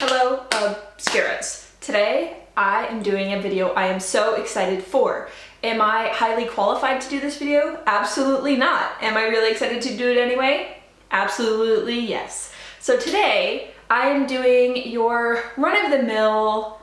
Hello, Obscuras. Today I am doing a video I am so excited for. Am I highly qualified to do this video? Absolutely not. Am I really excited to do it anyway? Absolutely yes. So today I am doing your run-of-the-mill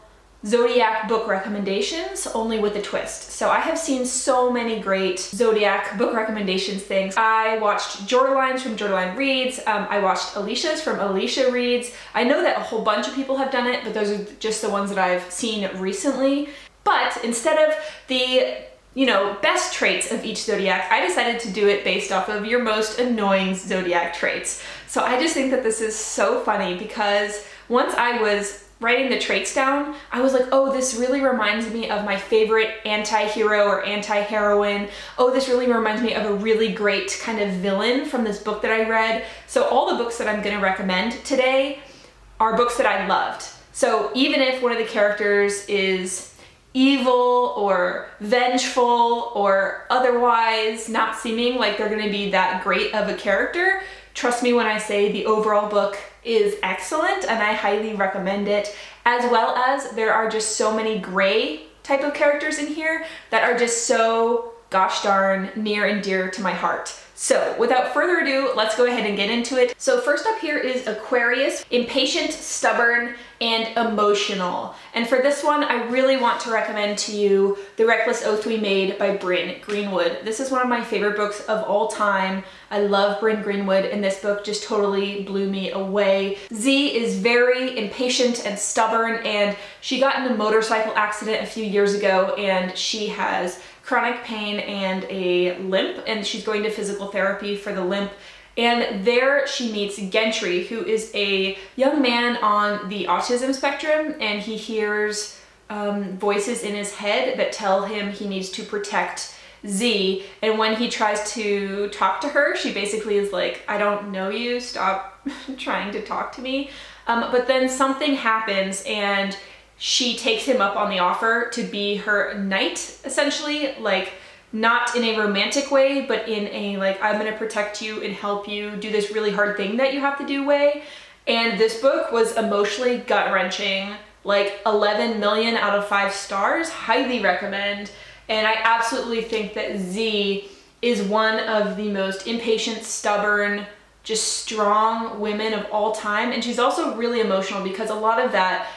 Zodiac book recommendations, only with a twist. So I have seen so many great Zodiac book recommendations things. I watched Jordaline's from Jordaline Reads. I watched Alicia's from Alicia Reads. I know that a whole bunch of people have done it, but those are just the ones that I've seen recently. But instead of the best traits of each Zodiac, I decided to do it based off of your most annoying Zodiac traits. So I just think that this is so funny because once I was writing the traits down, I was like, oh, this really reminds me of my favorite anti-hero or anti-heroine. Oh, this really reminds me of a really great kind of villain from this book that I read. So all the books that I'm gonna recommend today are books that I loved. So even if one of the characters is evil or vengeful or otherwise not seeming like they're gonna be that great of a character, trust me when I say the overall book is excellent and I highly recommend it, as well as there are just so many gray type of characters in here that are just so gosh darn near and dear to my heart. So without further ado, let's go ahead and get into it. So first up here is Aquarius, impatient, stubborn, and emotional. And for this one, I really want to recommend to you The Reckless Oath We Made by Bryn Greenwood. This is one of my favorite books of all time. I love Bryn Greenwood, and this book just totally blew me away. Z is very impatient and stubborn, and she got in a motorcycle accident a few years ago, and she has chronic pain and a limp, and she's going to physical therapy for the limp. And there she meets Gentry, who is a young man on the autism spectrum, and he hears voices in his head that tell him he needs to protect Z. And when he tries to talk to her, she basically is like, I don't know you, stop trying to talk to me. But then something happens and she takes him up on the offer to be her knight, essentially, like not in a romantic way, but in a like, I'm gonna protect you and help you do this really hard thing that you have to do way. And this book was emotionally gut-wrenching, like 11 million out of 5 stars, highly recommend. And I absolutely think that Z is one of the most impatient, stubborn, just strong women of all time. And she's also really emotional because a lot of that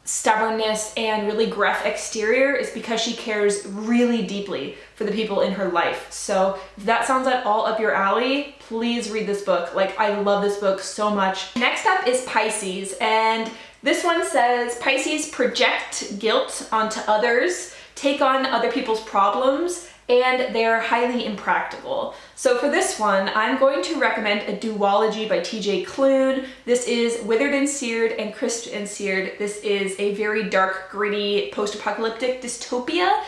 stubbornness and really gruff exterior is because she cares really deeply for the people in her life. So if that sounds at all up your alley, please read this book. Like, I love this book so much. Next up is Pisces, and this one says, Pisces project guilt onto others, take on other people's problems, and they're highly impractical. So for this one, I'm going to recommend a duology by TJ Klune. This is Withered and Seared and Crisped and Seared. This is a very dark, gritty, post-apocalyptic dystopia,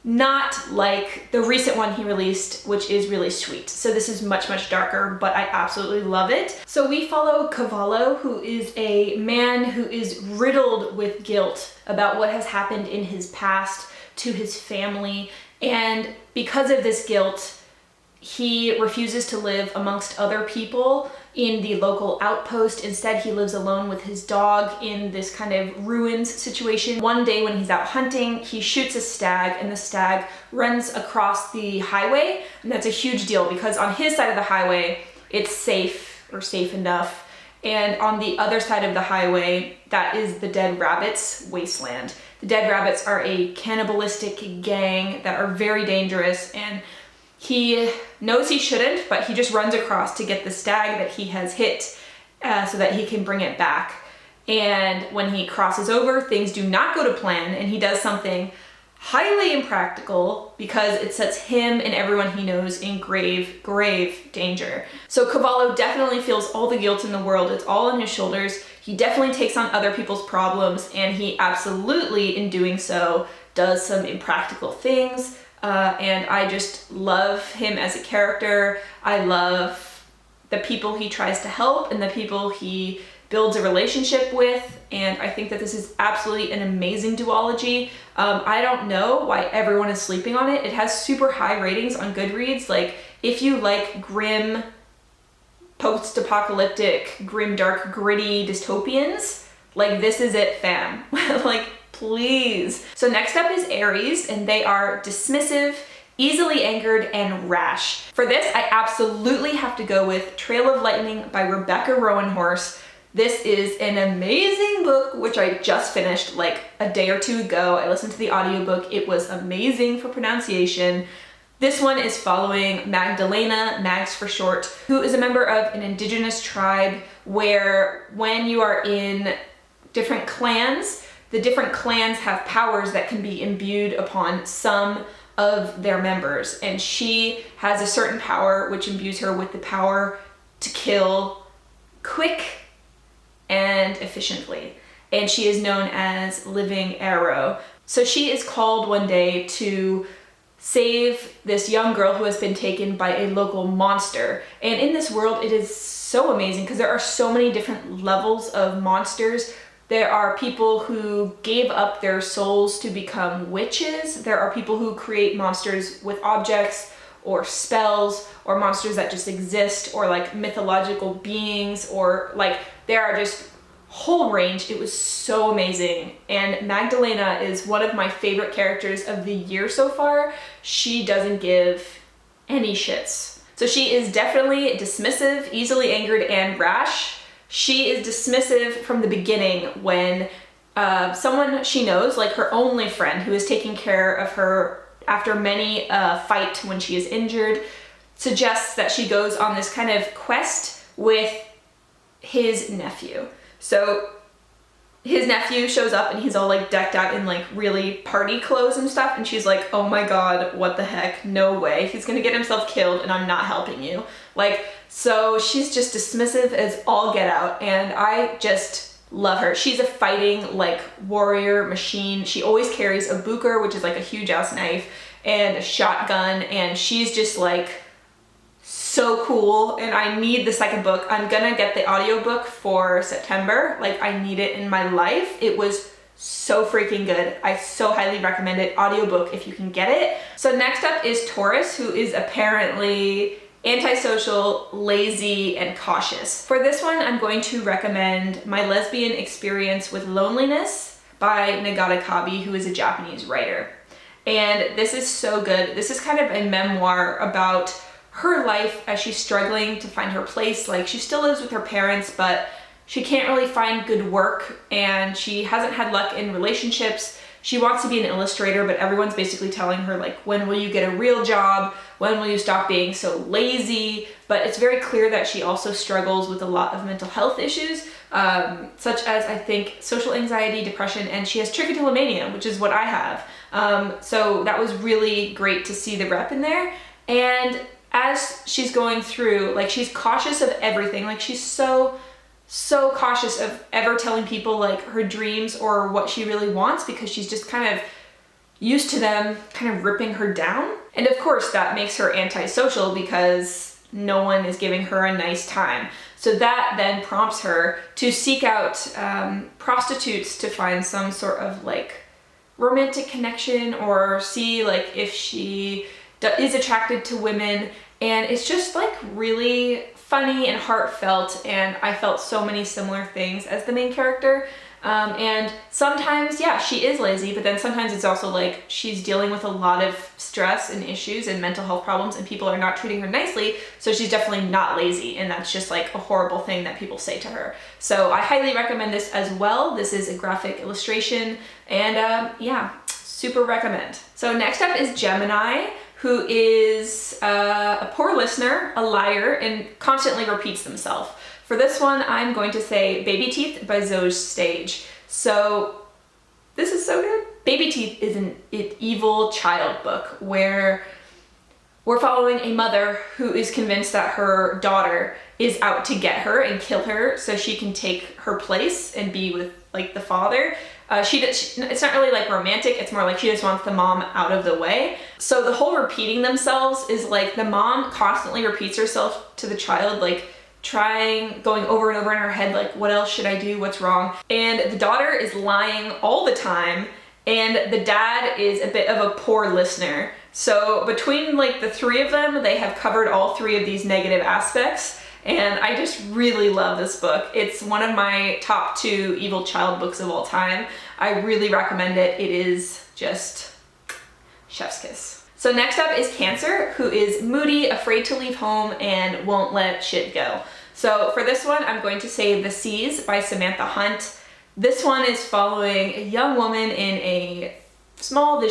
not like the recent one he released, which is really sweet. So this is much, much darker, but I absolutely love it. So we follow Cavallo, who is a man who is riddled with guilt about what has happened in his past to his family. And because of this guilt, he refuses to live amongst other people in the local outpost. Instead, he lives alone with his dog in this kind of ruins situation. One day when he's out hunting, he shoots a stag, and the stag runs across the highway. And that's a huge deal because on his side of the highway, it's safe or safe enough. And on the other side of the highway, that is the Dead Rabbits wasteland. The Dead Rabbits are a cannibalistic gang that are very dangerous, and he knows he shouldn't, but he just runs across to get the stag that he has hit so that he can bring it back. And when he crosses over, things do not go to plan, and he does something highly impractical because it sets him and everyone he knows in grave, grave danger. So Cavallo definitely feels all the guilt in the world. It's all on his shoulders. He definitely takes on other people's problems, and he absolutely, in doing so, does some impractical things. And I just love him as a character. I love the people he tries to help and the people he builds a relationship with, and I think that this is absolutely an amazing duology. I don't know why everyone is sleeping on it. It has super high ratings on Goodreads. Like, if you like grim, post-apocalyptic, grim, dark, gritty dystopians, Like, this is it, fam. Like, please. So next up is Aries, and they are dismissive, easily angered, and rash. For this, I absolutely have to go with Trail of Lightning by Rebecca Rowanhorse. This is an amazing book, which I just finished like a day or two ago. I listened to the audiobook. It was amazing for pronunciation. This one is following Magdalena, Mags for short, who is a member of an indigenous tribe where when you are in different clans, the different clans have powers that can be imbued upon some of their members. And she has a certain power which imbues her with the power to kill quick and efficiently. And she is known as Living Arrow. So she is called one day to save this young girl who has been taken by a local monster. And in this world, it is so amazing because there are so many different levels of monsters. There are people who gave up their souls to become witches. There are people who create monsters with objects or spells, or monsters that just exist, or like mythological beings, or like there are just whole range. It was so amazing. And Magdalena is one of my favorite characters of the year so far. She doesn't give any shits. So she is definitely dismissive, easily angered, and rash. She is dismissive from the beginning when someone she knows, like her only friend who is taking care of her after many fight when she is injured, suggests that she goes on this kind of quest with his nephew. So his nephew shows up and he's all like decked out in like really party clothes and stuff, and she's like, oh my god, what the heck, no way, he's gonna get himself killed and I'm not helping you. Like, so she's just dismissive as all get out, and I just love her. She's a fighting like warrior machine. She always carries a bucher, which is like a huge ass knife, and a shotgun, and she's just like so cool. And I need the second book. I'm gonna get the audiobook for September. Like, I need it in my life. It was so freaking good. I so highly recommend it. Audiobook if you can get it. So next up is Taurus, who is apparently antisocial, lazy, and cautious. For this one, I'm going to recommend My Lesbian Experience with Loneliness by Nagata Kabi, who is a Japanese writer. And this is so good. This is kind of a memoir about her life as she's struggling to find her place. Like, she still lives with her parents, but she can't really find good work, and she hasn't had luck in relationships. She wants to be an illustrator, but everyone's basically telling her, like, when will you get a real job? When will you stop being so lazy? But it's very clear that she also struggles with a lot of mental health issues, such as, I think, social anxiety, depression, and she has trichotillomania, which is what I have. So that was really great to see the rep in there. And as she's going through, like, she's cautious of everything. Like, she's so cautious of ever telling people like her dreams or what she really wants, because she's just kind of used to them kind of ripping her down. And of course that makes her antisocial because no one is giving her a nice time. So that then prompts her to seek out prostitutes to find some sort of like romantic connection, or see like if she is attracted to women. And it's just like really funny and heartfelt, and I felt so many similar things as the main character. And sometimes, yeah, she is lazy, but then sometimes it's also like she's dealing with a lot of stress and issues and mental health problems, and people are not treating her nicely, so she's definitely not lazy, and that's just like a horrible thing that people say to her. So I highly recommend this as well. This is a graphic illustration, and yeah, super recommend. So next up is Gemini, who is a poor listener, a liar, and constantly repeats themselves. For this one, I'm going to say Baby Teeth by Zoe Stage. So this is so good. Baby Teeth is an evil child book where we're following a mother who is convinced that her daughter is out to get her and kill her so she can take her place and be with like the father. It's not really like romantic, it's more like she just wants the mom out of the way. So the whole repeating themselves is like the mom constantly repeats herself to the child, like going over and over in her head, like, what else should I do? What's wrong? And the daughter is lying all the time, and the dad is a bit of a poor listener. So between like the three of them, they have covered all three of these negative aspects. and I just really love this book. It's one of my top 2 evil child books of all time. I really recommend it. It is just chef's kiss. So next up is Cancer, who is moody, afraid to leave home, and won't let shit go. So for this one, I'm going to say The Seas by Samantha Hunt. This one is following a young woman in a small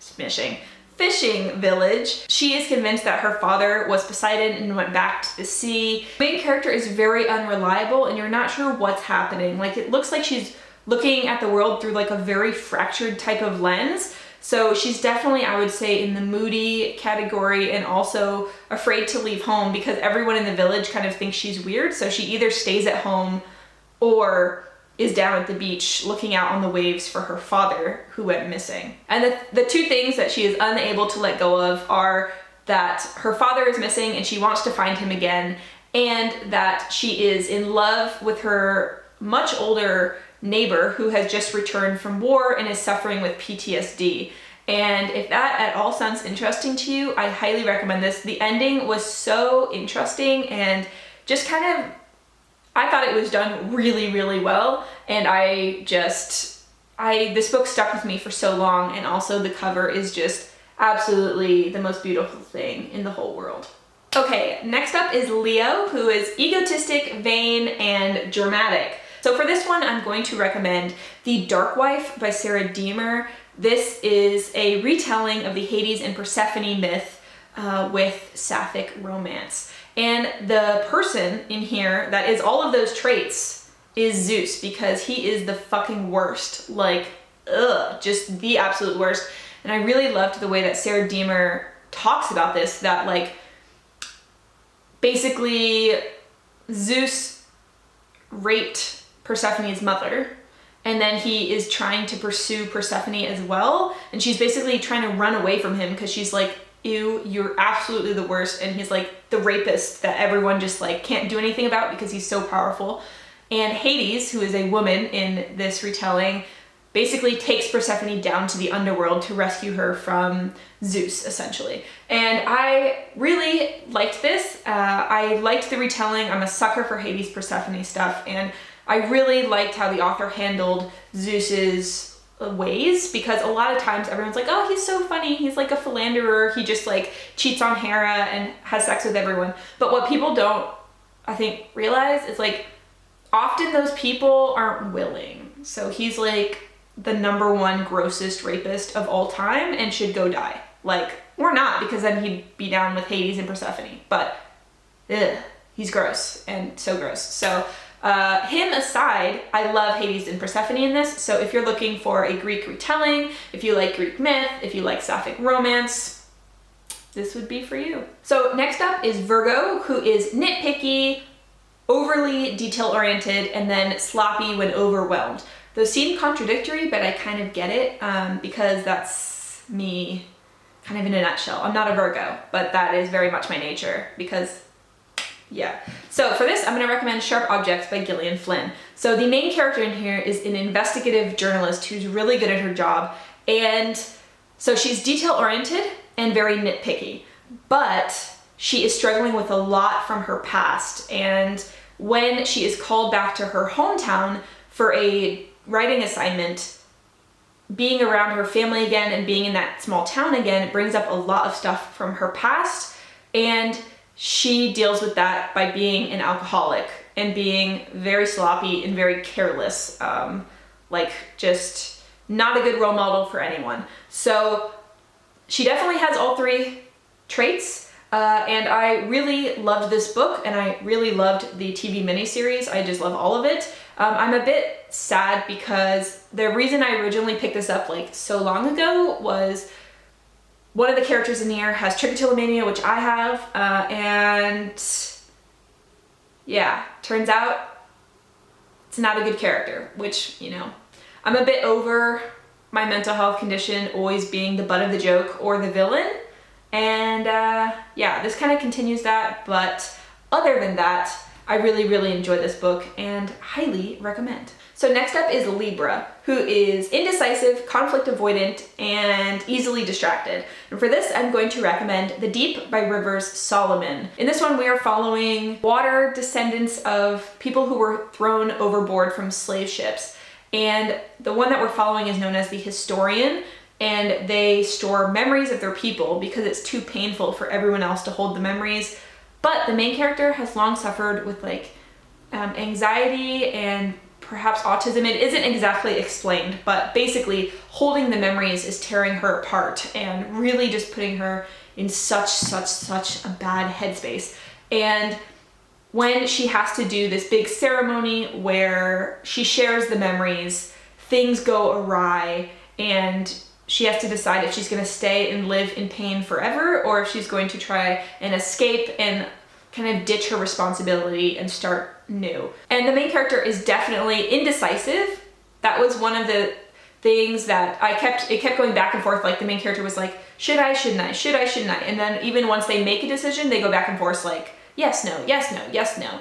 fishing village. She is convinced that her father was Poseidon and went back to the sea. The main character is very unreliable and you're not sure what's happening. Like, it looks like she's looking at the world through like a very fractured type of lens. So she's definitely, I would say, in the moody category and also afraid to leave home because everyone in the village kind of thinks she's weird. So she either stays at home or is down at the beach looking out on the waves for her father who went missing. And the 2 things that she is unable to let go of are that her father is missing and she wants to find him again, and that she is in love with her much older neighbor who has just returned from war and is suffering with PTSD. And if that at all sounds interesting to you, I highly recommend this. The ending was so interesting and just kind of, I thought it was done really, really well. And this book stuck with me for so long, and also the cover is just absolutely the most beautiful thing in the whole world. Okay, next up is Leo, who is egotistic, vain, and dramatic. So for this one, I'm going to recommend The Dark Wife by Sarah Diemer. This is a retelling of the Hades and Persephone myth with sapphic romance. And the person in here that is all of those traits is Zeus, because he is the fucking worst. Like, just the absolute worst. And I really loved the way that Sarah Diemer talks about this, that like, basically Zeus raped Persephone's mother, and then he is trying to pursue Persephone as well, and she's basically trying to run away from him because she's like, ew, you're absolutely the worst, and he's like the rapist that everyone just like can't do anything about because he's so powerful. And Hades, who is a woman in this retelling, basically takes Persephone down to the underworld to rescue her from Zeus, essentially. And I really liked this. I liked the retelling. I'm a sucker for Hades Persephone stuff, and I really liked how the author handled Zeus's ways, because a lot of times everyone's like, oh, he's so funny, he's like a philanderer, he just like cheats on Hera and has sex with everyone. But what people don't, I think, realize is like, often those people aren't willing. So he's like the #1 grossest rapist of all time and should go die. Like, or not, because then he'd be down with Hades and Persephone, but he's gross, and so gross. So him aside, I love Hades and Persephone in this. So if you're looking for a Greek retelling, if you like Greek myth, if you like sapphic romance, this would be for you. So next up is Virgo, who is nitpicky, overly detail-oriented, and then sloppy when overwhelmed. Those seem contradictory, but I kind of get it, because that's me kind of in a nutshell. I'm not a Virgo, but that is very much my nature, because yeah. So for this, I'm going to recommend Sharp Objects by Gillian Flynn. So the main character in here is an investigative journalist who's really good at her job. And so she's detail-oriented and very nitpicky, but she is struggling with a lot from her past. And when she is called back to her hometown for a writing assignment, being around her family again and being in that small town again brings up a lot of stuff from her past. And she deals with that by being an alcoholic and being very sloppy and very careless, like just not a good role model for anyone. So she definitely has all 3 traits, and I really loved this book, and I really loved the TV miniseries. I just love all of it. I'm a bit sad because the reason I originally picked this up like so long ago was one of the characters in here has trichotillomania, which I have, and yeah, turns out it's not a good character, which, you know, I'm a bit over my mental health condition always being the butt of the joke or the villain, and yeah, this kind of continues that. But other than that, I really, really enjoy this book and highly recommend. So next up is Libra, who is indecisive, conflict avoidant, and easily distracted. And for this, I'm going to recommend The Deep by Rivers Solomon. In this one, we are following water descendants of people who were thrown overboard from slave ships. And the one that we're following is known as the Historian, and they store memories of their people because it's too painful for everyone else to hold the memories. But the main character has long suffered with anxiety and perhaps autism. It isn't exactly explained, but basically holding the memories is tearing her apart and really just putting her in such a bad headspace. And when she has to do this big ceremony where she shares the memories, things go awry and she has to decide if she's going to stay and live in pain forever or if she's going to try and escape and kind of ditch her responsibility and start new. And the main character is definitely indecisive. That was one of the things that it kept going back and forth. Like the main character was like, should I, shouldn't I, should I, shouldn't I? And then even once they make a decision, they go back and forth like, yes, no, yes, no, yes, no.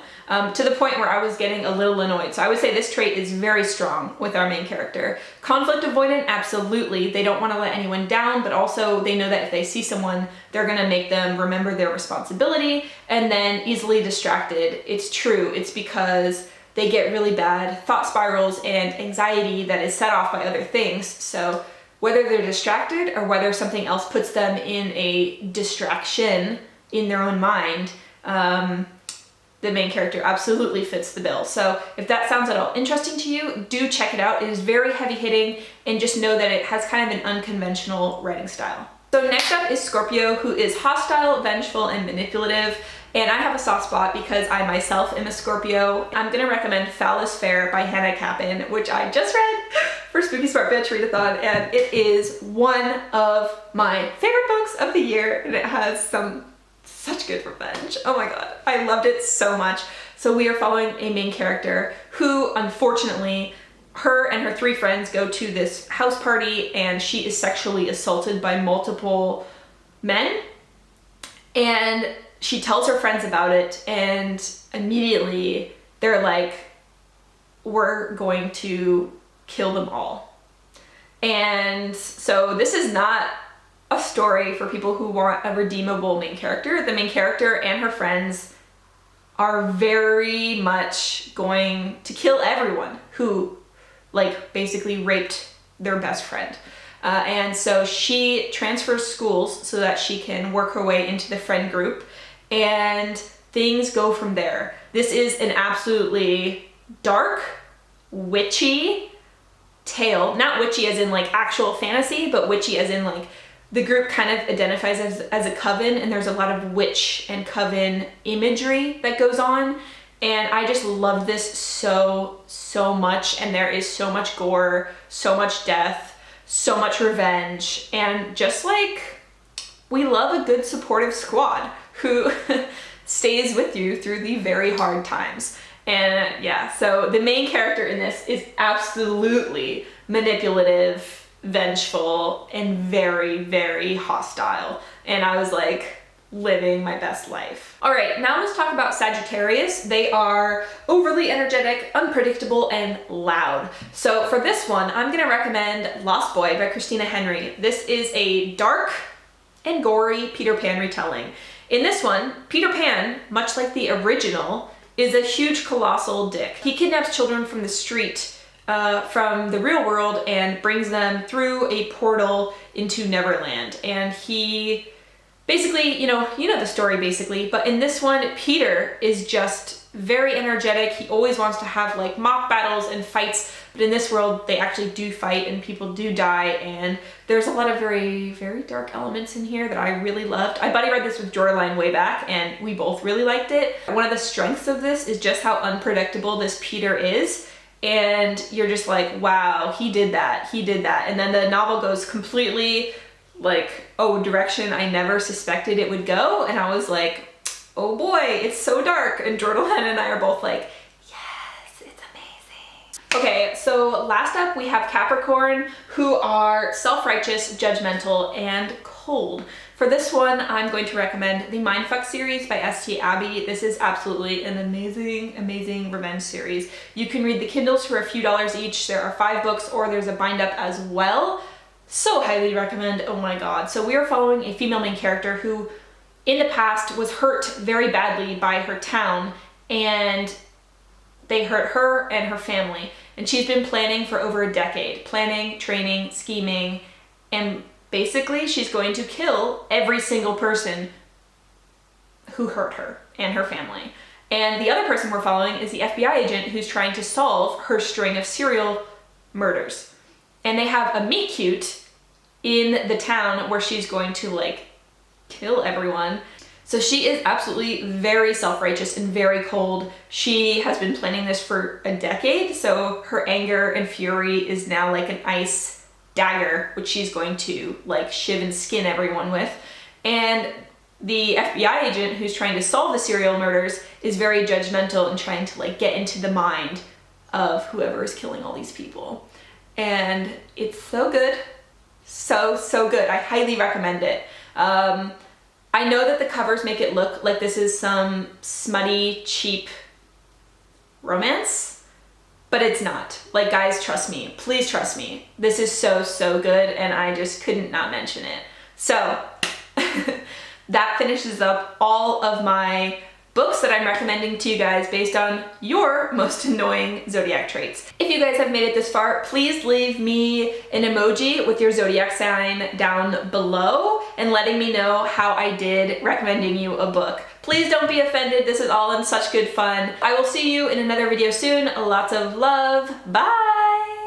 To the point where I was getting a little annoyed. So I would say this trait is very strong with our main character. Conflict avoidant, absolutely. They don't want to let anyone down, but also they know that if they see someone, they're going to make them remember their responsibility. And then easily distracted. It's true. It's because they get really bad thought spirals and anxiety that is set off by other things. So whether they're distracted or whether something else puts them in a distraction in their own mind, the main character absolutely fits the bill. So if that sounds at all interesting to you, do check it out. It is very heavy hitting, and just know that it has kind of an unconventional writing style. So next up is Scorpio, who is hostile, vengeful, and manipulative. And I have a soft spot because I myself am a Scorpio. I'm gonna recommend Foul is Fair by Hannah Capin, which I just read for Spooky Smart Bitch Readathon, and it is one of my favorite books of the year, and it has such good revenge. Oh my god, I loved it so much. So we are following a main character who, unfortunately, her and her 3 friends go to this house party and she is sexually assaulted by multiple men. And she tells her friends about it, and immediately they're like, we're going to kill them all. And so this is not a story for people who want a redeemable main character. The main character and her friends are very much going to kill everyone who basically raped their best friend. And so she transfers schools so that she can work her way into the friend group, and things go from there. This is an absolutely dark, witchy tale. Not witchy as in actual fantasy, but witchy as in the group kind of identifies as a coven, and there's a lot of witch and coven imagery that goes on. And I just love this so much. And there is so much gore, so much death, so much revenge. And just we love a good supportive squad who stays with you through the very hard times. And yeah, so the main character in this is absolutely manipulative, vengeful, and very, very hostile. And I was living my best life. All right, now let's talk about Sagittarius. They are overly energetic, unpredictable, and loud. So for this one, I'm gonna recommend Lost Boy by Christina Henry. This is a dark and gory Peter Pan retelling. In this one, Peter Pan, much like the original, is a huge colossal dick. He kidnaps children from the street from the real world and brings them through a portal into Neverland. And he basically, you know the story basically, but in this one, Peter is just very energetic. He always wants to have mock battles and fights, but in this world, they actually do fight and people do die, and there's a lot of very, very dark elements in here that I really loved. I buddy read this with Jordaline way back, and we both really liked it. One of the strengths of this is just how unpredictable this Peter is. And you're just wow, he did that. And then the novel goes completely direction I never suspected it would go. And I was oh boy, it's so dark. And Jordaline and I are both yes, it's amazing. Okay, so last up we have Capricorn, who are self-righteous, judgmental, and cold. For this one, I'm going to recommend the Mindfuck series by St. Abby. This is absolutely an amazing, amazing revenge series. You can read the Kindles for a few dollars each. There are 5 books, or there's a bind up as well. So highly recommend, oh my god. So we are following a female main character who in the past was hurt very badly by her town, and they hurt her and her family. And she's been planning for over a decade. Planning, training, scheming, and basically she's going to kill every single person who hurt her and her family. And the other person we're following is the FBI agent who's trying to solve her string of serial murders. And they have a meet cute in the town where she's going to like kill everyone. So she is absolutely very self-righteous and very cold. She has been planning this for a decade, so her anger and fury is now like an ice dagger, which she's going to like shiv and skin everyone with. And the FBI agent who's trying to solve the serial murders is very judgmental and trying to like get into the mind of whoever is killing all these people. And it's so good. So good. I highly recommend it. I know that the covers make it look like this is some smutty, cheap romance, but it's not. Like, guys, trust me. Please trust me. This is so good, and I just couldn't not mention it. So that finishes up all of my books that I'm recommending to you guys based on your most annoying zodiac traits. If you guys have made it this far, please leave me an emoji with your zodiac sign down below and letting me know how I did recommending you a book. Please don't be offended. This is all in such good fun. I will see you in another video soon. Lots of love. Bye!